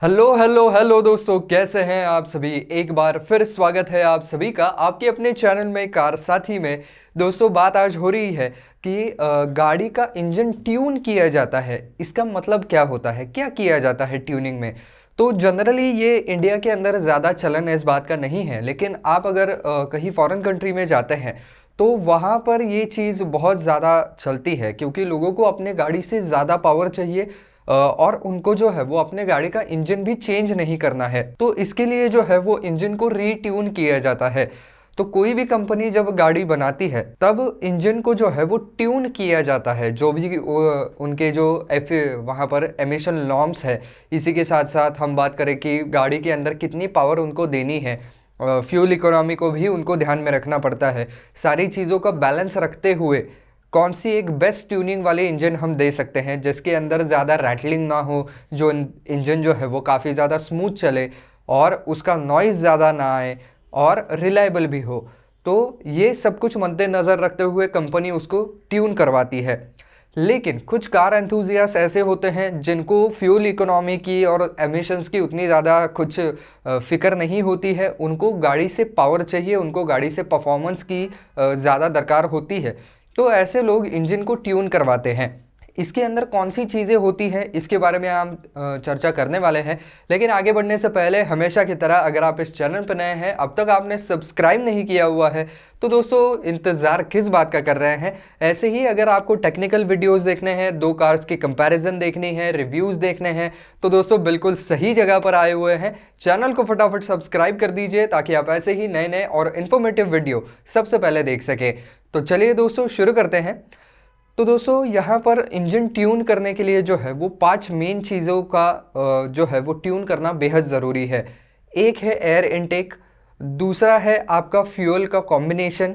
Hello hello hello दोस्तों, कैसे हैं आप सभी। एक बार फिर स्वागत है आप सभी का आपके अपने चैनल में कार साथी में। दोस्तों, बात आज हो रही है कि गाड़ी का इंजन ट्यून किया जाता है। इसका मतलब क्या होता है, क्या किया जाता है ट्यूनिंग में। तो जनरली ये इंडिया के अंदर ज़्यादा चलन इस बात का नहीं है, लेकिन आप अगर कहीं फॉरेन कंट्री में जाते हैं तो वहाँ पर ये चीज़ बहुत ज़्यादा चलती है, क्योंकि लोगों को अपने गाड़ी से ज़्यादा पावर चाहिए और उनको जो है वो अपने गाड़ी का इंजन भी चेंज नहीं करना है। तो इसके लिए जो है वो इंजन को रीट्यून किया जाता है। तो कोई भी कंपनी जब गाड़ी बनाती है तब इंजन को जो है वो ट्यून किया जाता है, जो भी उनके जो एफ वहाँ पर एमिशन नॉर्म्स है। इसी के साथ साथ हम बात करें कि गाड़ी के अंदर कितनी पावर उनको देनी है, फ्यूल इकोनॉमी को भी उनको ध्यान में रखना पड़ता है। सारी चीज़ों का बैलेंस रखते हुए कौन सी एक बेस्ट ट्यूनिंग वाले इंजन हम दे सकते हैं जिसके अंदर ज़्यादा रैटलिंग ना हो, जो इंजन जो है वो काफ़ी ज़्यादा स्मूथ चले और उसका नॉइज़ ज़्यादा ना आए और रिलायबल भी हो। तो ये सब कुछ मद्देनज़र रखते हुए कंपनी उसको ट्यून करवाती है। लेकिन कुछ कार एंथुजियास्ट ऐसे होते हैं जिनको फ्यूल इकोनॉमी की और एमिशंस की उतनी ज़्यादा कुछ फ़िक्र नहीं होती है। उनको गाड़ी से पावर चाहिए, उनको गाड़ी से परफॉर्मेंस की ज़्यादा दरकार होती है। तो ऐसे लोग इंजन को ट्यून करवाते हैं। इसके अंदर कौन सी चीज़ें होती हैं इसके बारे में हम चर्चा करने वाले हैं। लेकिन आगे बढ़ने से पहले हमेशा की तरह अगर आप इस चैनल पर नए हैं, अब तक आपने सब्सक्राइब नहीं किया हुआ है, तो दोस्तों इंतज़ार किस बात का कर रहे हैं। ऐसे ही अगर आपको टेक्निकल वीडियोस देखने हैं, दो कार्स की कंपैरिजन देखनी है, रिव्यूज़ देखने हैं, तो दोस्तों बिल्कुल सही जगह पर आए हुए हैं। चैनल को फटाफट सब्सक्राइब कर दीजिए ताकि आप ऐसे ही नए नए और इन्फॉर्मेटिव वीडियो सबसे पहले देख सकें। तो चलिए दोस्तों शुरू करते हैं। तो दोस्तों यहाँ पर इंजन ट्यून करने के लिए जो है वो 5 मेन चीज़ों का जो है वो ट्यून करना बेहद ज़रूरी है। एक है एयर इनटेक, दूसरा है आपका फ्यूल का कॉम्बिनेशन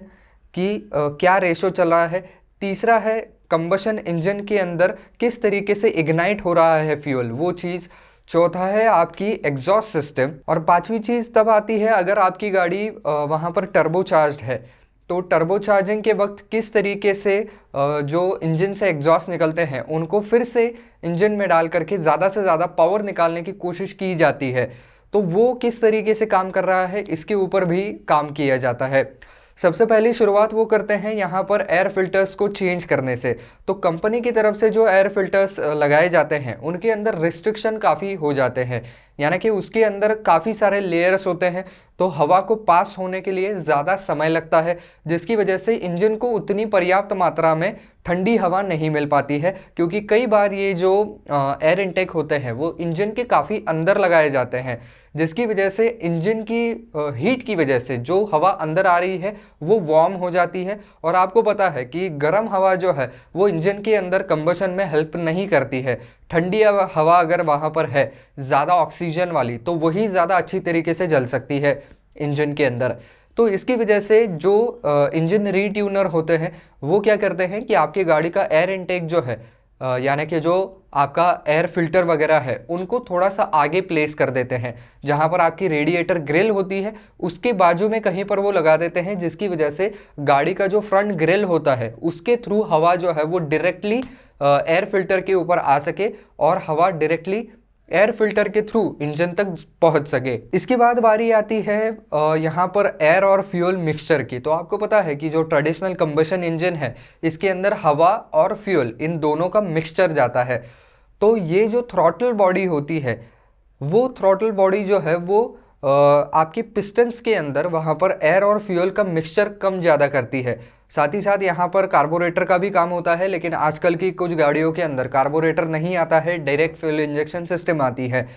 कि क्या रेशो चल रहा है, तीसरा है कंबशन इंजन के अंदर किस तरीके से इग्नाइट हो रहा है फ्यूल, वो चीज़, चौथा है आपकी एग्जॉस्ट सिस्टम, और पांचवी चीज़ तब आती है अगर आपकी गाड़ी वहाँ पर टर्बोचार्ज्ड है। तो टर्बो चार्जिंग के वक्त किस तरीके से जो इंजन से एग्जॉस्ट निकलते हैं उनको फिर से इंजन में डाल करके ज़्यादा से ज़्यादा पावर निकालने की कोशिश की जाती है। तो वो किस तरीके से काम कर रहा है इसके ऊपर भी काम किया जाता है। सबसे पहली शुरुआत वो करते हैं यहाँ पर एयर फिल्टर्स को चेंज करने से। तो कंपनी की तरफ से जो एयर फिल्टर्स लगाए जाते हैं उनके अंदर रिस्ट्रिक्शन काफ़ी हो जाते हैं, यानी कि उसके अंदर काफ़ी सारे लेयर्स होते हैं। तो हवा को पास होने के लिए ज़्यादा समय लगता है, जिसकी वजह से इंजन को उतनी पर्याप्त मात्रा में ठंडी हवा नहीं मिल पाती है, क्योंकि कई बार ये जो एयर इनटेक होते हैं वो इंजन के काफ़ी अंदर लगाए जाते हैं, जिसकी वजह से इंजन की हीट की वजह से जो हवा अंदर आ रही है वो वार्म हो जाती है। और आपको पता है कि गर्म हवा जो है वो इंजन के अंदर कंबशन में हेल्प नहीं करती है। ठंडी हवा अगर वहाँ पर है ज़्यादा ऑक्सीजन वाली, तो वही ज़्यादा अच्छी तरीके से जल सकती है इंजन के अंदर। तो इसकी वजह से जो इंजन रीट्यूनर होते हैं वो क्या करते हैं कि आपकी गाड़ी का एयर इनटेक जो है यानी कि जो आपका एयर फिल्टर वगैरह है उनको थोड़ा सा आगे प्लेस कर देते हैं। जहां पर आपकी रेडिएटर ग्रिल होती है उसके बाजू में कहीं पर वो लगा देते हैं, जिसकी वजह से गाड़ी का जो फ्रंट ग्रिल होता है उसके थ्रू हवा जो है वो डायरेक्टली एयर फिल्टर के ऊपर आ सके और हवा डायरेक्टली एयर फिल्टर के थ्रू इंजन तक पहुंच सके। इसके बाद बारी आती है यहाँ पर एयर और फ्यूल मिक्सचर की। तो आपको पता है कि जो ट्रेडिशनल कंबशन इंजन है इसके अंदर हवा और फ्यूल इन दोनों का मिक्सचर जाता है। तो ये जो थ्रॉटल बॉडी होती है वो थ्रॉटल बॉडी जो है वो आपके पिस्टन्स के अंदर वहाँ पर एयर और फ्यूल का मिक्सचर कम ज़्यादा करती है। साथ ही साथ यहाँ पर कार्बोरेटर का भी काम होता है, लेकिन आजकल की कुछ गाड़ियों के अंदर कार्बोरेटर नहीं आता है, डायरेक्ट फ्यूल इंजेक्शन सिस्टम आती है।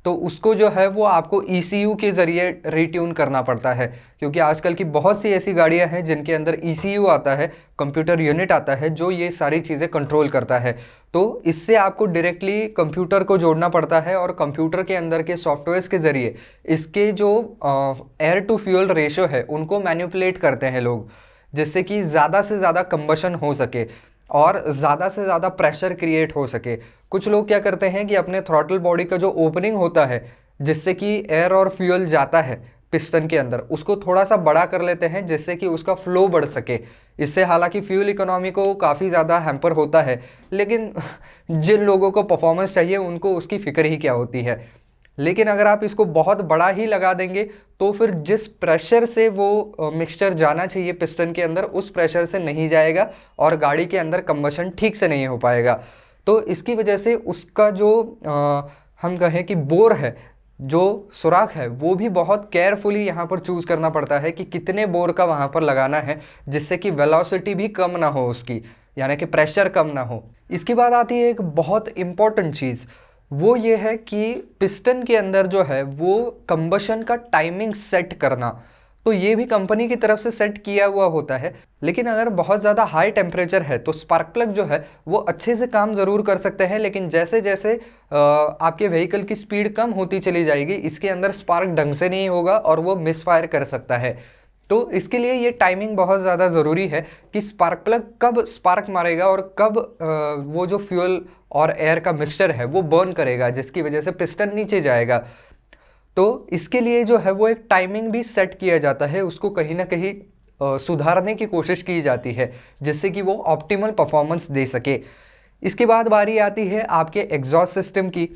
तो उसको जो है वो आपको ECU के ज़रिए रिट्यून करना पड़ता है, क्योंकि आजकल की बहुत सी ऐसी गाड़ियां हैं जिनके अंदर ECU आता है, कंप्यूटर यूनिट आता है, जो ये सारी चीज़ें कंट्रोल करता है। तो इससे आपको डायरेक्टली कंप्यूटर को जोड़ना पड़ता है और कंप्यूटर के अंदर के सॉफ्टवेयर्स के ज़रिए इसके जो एयर टू फ्यूल रेशो है उनको मैनिपुलेट करते हैं लोग, जिससे कि ज़्यादा से ज़्यादा कंबशन हो सके और ज़्यादा से ज़्यादा प्रेशर क्रिएट हो सके। कुछ लोग क्या करते हैं कि अपने थ्रॉटल बॉडी का जो ओपनिंग होता है जिससे कि एयर और फ्यूल जाता है पिस्टन के अंदर, उसको थोड़ा सा बड़ा कर लेते हैं जिससे कि उसका फ्लो बढ़ सके। इससे हालांकि फ्यूल इकोनॉमी को काफ़ी ज़्यादा हैम्पर होता है, लेकिन जिन लोगों को परफॉर्मेंस चाहिए उनको उसकी फ़िक्र ही क्या होती है। लेकिन अगर आप इसको बहुत बड़ा ही लगा देंगे तो फिर जिस प्रेशर से वो मिक्सचर जाना चाहिए पिस्टन के अंदर उस प्रेशर से नहीं जाएगा और गाड़ी के अंदर कंबशन ठीक से नहीं हो पाएगा। तो इसकी वजह से उसका जो हम कहें कि बोर है, जो सुराख है, वो भी बहुत केयरफुली यहाँ पर चूज़ करना पड़ता है कि कितने बोर का वहाँ पर लगाना है, जिससे कि वेलोसिटी भी कम ना हो उसकी, यानी कि प्रेशर कम ना हो। इसके बाद आती है एक बहुत इम्पॉर्टेंट चीज़, वो ये है कि पिस्टन के अंदर जो है वो कंबशन का टाइमिंग सेट करना। तो ये भी कंपनी की तरफ से सेट किया हुआ होता है, लेकिन अगर बहुत ज़्यादा हाई टेम्परेचर है तो स्पार्क प्लग जो है वो अच्छे से काम ज़रूर कर सकते हैं, लेकिन जैसे जैसे आपके व्हीकल की स्पीड कम होती चली जाएगी इसके अंदर स्पार्क ढंग से नहीं होगा और वो मिसफायर कर सकता है। तो इसके लिए ये टाइमिंग बहुत ज़्यादा ज़रूरी है कि स्पार्क प्लग कब स्पार्क मारेगा और कब वो जो फ्यूल और एयर का मिक्सचर है वो बर्न करेगा, जिसकी वजह से पिस्टन नीचे जाएगा। तो इसके लिए जो है वो एक टाइमिंग भी सेट किया जाता है, उसको कहीं ना कहीं सुधारने की कोशिश की जाती है जिससे कि वो ऑप्टिमल परफॉर्मेंस दे सके। इसके बाद बारी आती है आपके एग्जॉस्ट सिस्टम की।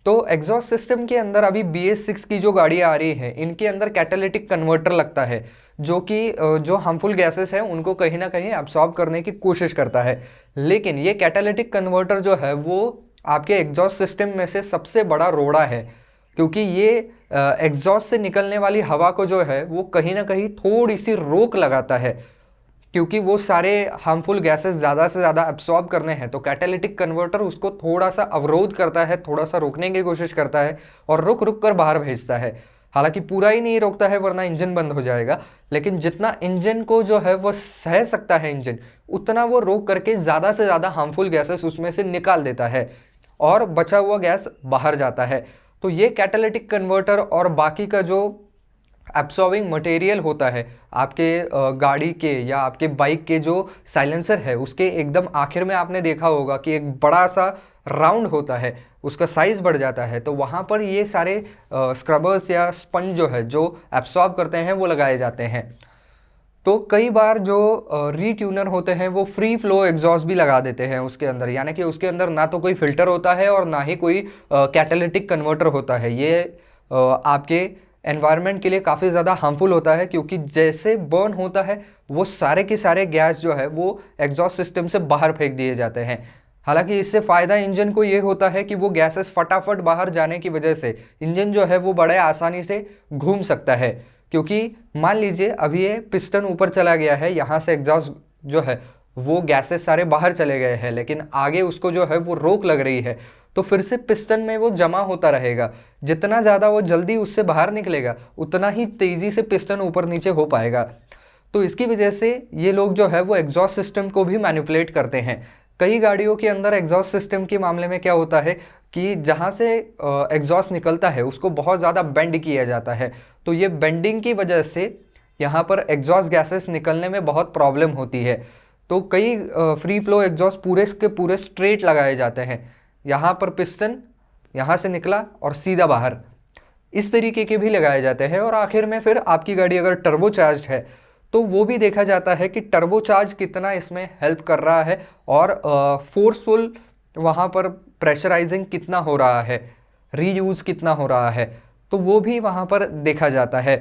तो एग्जॉस्ट सिस्टम के अंदर अभी BS6 की जो गाड़ियाँ आ रही हैं इनके अंदर कैटालिटिक कन्वर्टर लगता है, जो कि जो हार्मफुल गैसेस हैं उनको कहीं ना कहीं एब्सॉर्ब करने की कोशिश करता है। लेकिन ये कैटालिटिक कन्वर्टर जो है वो आपके एग्जॉस्ट सिस्टम में से सबसे बड़ा रोड़ा है, क्योंकि ये एग्जॉस्ट से निकलने वाली हवा को जो है वो कहीं ना कहीं थोड़ी सी रोक लगाता है, क्योंकि वो सारे हार्मफुल गैसेस ज़्यादा से ज़्यादा एब्सॉर्ब करने हैं। तो कैटालिटिक कन्वर्टर उसको थोड़ा सा अवरोध करता है, थोड़ा सा रोकने की कोशिश करता है और रुक रुक कर बाहर भेजता है। हालांकि पूरा ही नहीं रोकता है वरना इंजन बंद हो जाएगा, लेकिन जितना इंजन को जो है वो सह सकता है इंजन, उतना वो रोक करके ज़्यादा से ज़्यादा हार्मफुल गैसेस उसमें से निकाल देता है और बचा हुआ गैस बाहर जाता है। तो ये कैटालिटिक कन्वर्टर और बाकी का जो एब्सॉर्बिंग मटेरियल होता है आपके गाड़ी के या आपके बाइक के जो साइलेंसर है उसके एकदम आखिर में आपने देखा होगा कि एक बड़ा सा राउंड होता है, उसका साइज़ बढ़ जाता है। तो वहाँ पर ये सारे स्क्रबर्स या स्पंज जो है जो एब्सॉर्ब करते हैं वो लगाए जाते हैं। तो कई बार जो रीट्यूनर होते हैं वो फ्री फ्लो एग्जॉस्ट भी लगा देते हैं उसके अंदर, यानी कि उसके अंदर ना तो कोई फ़िल्टर होता है और ना ही कोई कैटालिटिक कन्वर्टर होता है। ये आपके एनवायरनमेंट के लिए काफ़ी ज़्यादा हार्मफुल होता है, क्योंकि जैसे बर्न होता है वो सारे के सारे गैस जो है वो एग्जॉस्ट सिस्टम से बाहर फेंक दिए जाते हैं। हालांकि इससे फ़ायदा इंजन को ये होता है कि वो गैसेस फटाफट बाहर जाने की वजह से इंजन जो है वो बड़े आसानी से घूम सकता है, क्योंकि मान लीजिए अभी ये पिस्टन ऊपर चला गया है, यहाँ से एग्जॉस्ट जो है वो गैसेस सारे बाहर चले गए हैं, लेकिन आगे उसको जो है वो रोक लग रही है, तो फिर से पिस्टन में वो जमा होता रहेगा। जितना ज़्यादा वो जल्दी उससे बाहर निकलेगा उतना ही तेज़ी से पिस्टन ऊपर नीचे हो पाएगा। तो इसकी वजह से ये लोग जो है वो एग्जॉस्ट सिस्टम को भी मैनिपुलेट करते हैं। कई गाड़ियों के अंदर एग्जॉस्ट सिस्टम के मामले में क्या होता है कि जहाँ से एग्जॉस्ट निकलता है उसको बहुत ज़्यादा बेंड किया जाता है। तो ये बेंडिंग की वजह से यहाँ पर एग्जॉस्ट गैसेस निकलने में बहुत प्रॉब्लम होती है। तो कई फ्री फ्लो एग्जॉस्ट पूरे के पूरे स्ट्रेट लगाए जाते हैं, यहाँ पर पिस्टन यहाँ से निकला और सीधा बाहर, इस तरीके के भी लगाए जाते हैं। और आखिर में फिर आपकी गाड़ी अगर टर्बो चार्ज है तो वो भी देखा जाता है कि टर्बो चार्ज कितना इसमें हेल्प कर रहा है और फोर्सफुल वहाँ पर प्रेशराइजिंग कितना हो रहा है, रीयूज़ कितना हो रहा है, तो वो भी वहाँ पर देखा जाता है।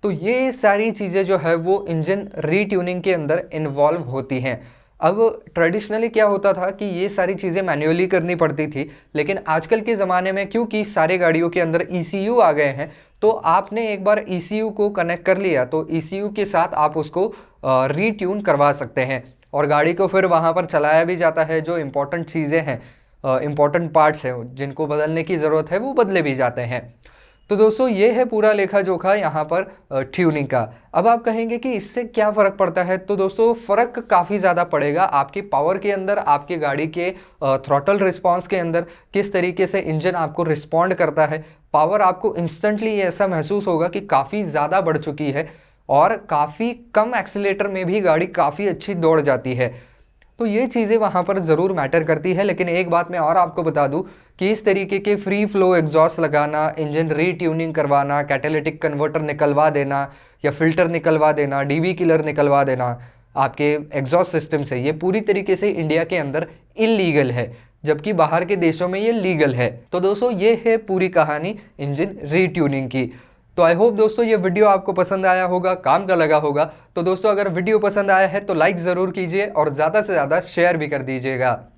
तो ये सारी चीज़ें जो है वो इंजन रीट्यूनिंग के अंदर इन्वॉल्व होती हैं। अब ट्रेडिशनली क्या होता था कि ये सारी चीज़ें मैन्युअली करनी पड़ती थी, लेकिन आजकल के ज़माने में क्योंकि सारे गाड़ियों के अंदर ECU आ गए हैं, तो आपने एक बार ECU को कनेक्ट कर लिया तो ECU के साथ आप उसको रीट्यून करवा सकते हैं और गाड़ी को फिर वहाँ पर चलाया भी जाता है। जो इम्पोर्टेंट चीज़ें हैं, इम्पोर्टेंट पार्ट्स हैं जिनको बदलने की ज़रूरत है वो बदले भी जाते हैं। तो दोस्तों ये है पूरा लेखा जोखा यहाँ पर ट्यूनिंग का। अब आप कहेंगे कि इससे क्या फ़र्क पड़ता है, तो दोस्तों फ़र्क काफ़ी ज़्यादा पड़ेगा आपकी पावर के अंदर, आपके गाड़ी के थ्रॉटल रिस्पांस के अंदर, किस तरीके से इंजन आपको रिस्पॉन्ड करता है। पावर आपको इंस्टेंटली ऐसा महसूस होगा कि काफ़ी ज़्यादा बढ़ चुकी है और काफ़ी कम एक्सीलेटर में भी गाड़ी काफ़ी अच्छी दौड़ जाती है। तो ये चीज़ें वहाँ पर ज़रूर मैटर करती है। लेकिन एक बात मैं और आपको बता दूँ कि इस तरीके के फ्री फ्लो एग्जॉस्ट लगाना, इंजन रीट्यूनिंग करवाना, कैटालिटिक कन्वर्टर निकलवा देना या फ़िल्टर निकलवा देना, DB किलर निकलवा देना आपके एग्जॉस्ट सिस्टम से, ये पूरी तरीके से इंडिया के अंदर इलीगल है। जबकि बाहर के देशों में ये लीगल है। तो दोस्तों ये है पूरी कहानी इंजन रीट्यूनिंग की। तो आई होप दोस्तों ये वीडियो आपको पसंद आया होगा, काम का लगा होगा। तो दोस्तों अगर वीडियो पसंद आया है तो लाइक ज़रूर कीजिए और ज़्यादा से ज़्यादा शेयर भी कर दीजिएगा।